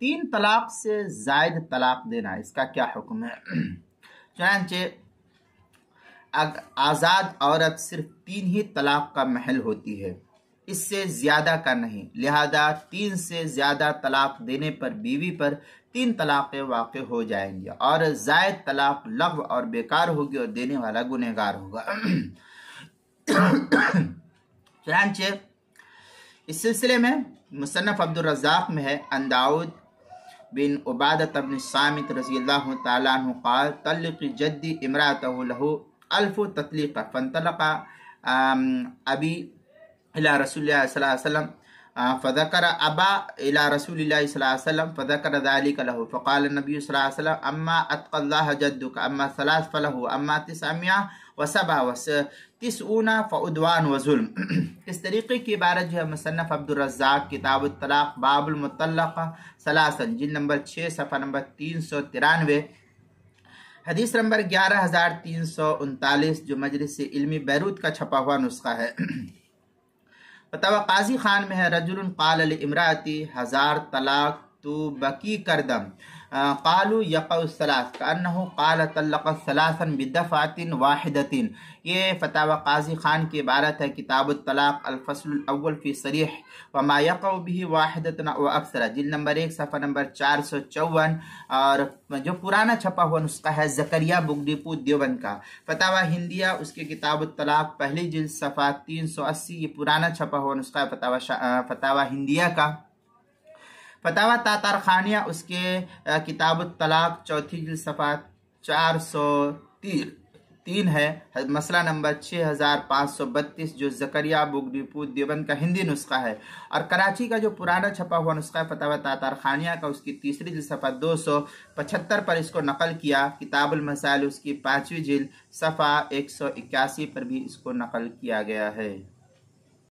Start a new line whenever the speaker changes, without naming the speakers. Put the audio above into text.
3 طلاق سے زائد طلاق دینا، اس کا کیا حکم ہے؟ چنانچہ آزاد عورت صرف 3 ہی طلاق کا محل ہوتی ہے، اس سے زیادہ کا نہیں، لہذا 3 سے زیادہ طلاق دینے پر بیوی پر 3 طلاقیں واقع ہو جائیں گی، اور زائد طلاق لغو اور بیکار ہوگی اور دینے والا گنہگار ہوگا۔ چنانچہ اس سلسلے میں مصنف عبدالرزاق میں ہے، ان داؤد بن عبادۃ بن صامت رضی اللہ تعالیٰ عنہ قال طلق جدی امرأته له 1000 تطلیقہ فانطلق ابی الى رسول اللہ صلی اللہ علیہ وسلم فذكر ابا الى رسول اللہ صلی اللہ علیہ وسلم فذكر ذلك له فقال النبي صلی اللہ علیہ وسلم اما اتقى الله جدك اما 3 فله اما 997 فعدوان وظلم۔ اس طریقے کی عبارت جو ہے مصنف عبدالرزاق کتاب الطلاق باب المطلقہ ثلاثاً جلد نمبر 6 صفحہ نمبر 393 حدیث نمبر 11339 جو مجلس علمی بیروت کا چھپا ہوا نسخہ ہے۔ فتاوی قاضی خان میں ہے، رجل قال لامرأتی 1000 طلاق تو بکی کردم قالوا یقع الثلاث کأنہ قال طلق ثلاثا بدفعة واحدة۔ یہ فتاوی قاضی خان کی عبارت ہے، کتاب الطلاق الفصل الاول فی صریح وما یقع به واحدة او اکثر جلد نمبر 1 صفحہ نمبر 454، اور جو پرانا چھپا ہوا نسخہ ہے زکریا بک ڈپو دیوبند کا۔ فتاوی ہندیہ اس کے کتاب الطلاق پہلی جلد صفحہ 380، یہ پرانا چھپا ہوا نسخہ ہے فتاوی ہندیہ کا۔ فتاوی تاتار خانیہ اس کے کتاب الطلاق چوتھی جلد صفحہ 403 ہے، مسئلہ نمبر 6532 جو زکریا بک ڈپو دیوبند کا ہندی نسخہ ہے، اور کراچی کا جو پرانا چھپا ہوا نسخہ ہے فتاوی تاتار خانیہ کا اس کی تیسری جلد صفحہ 275 پر اس کو نقل کیا۔ کتاب المسائل اس کی 5ویں جلد صفحہ 181 پر بھی اس کو نقل کیا گیا ہے۔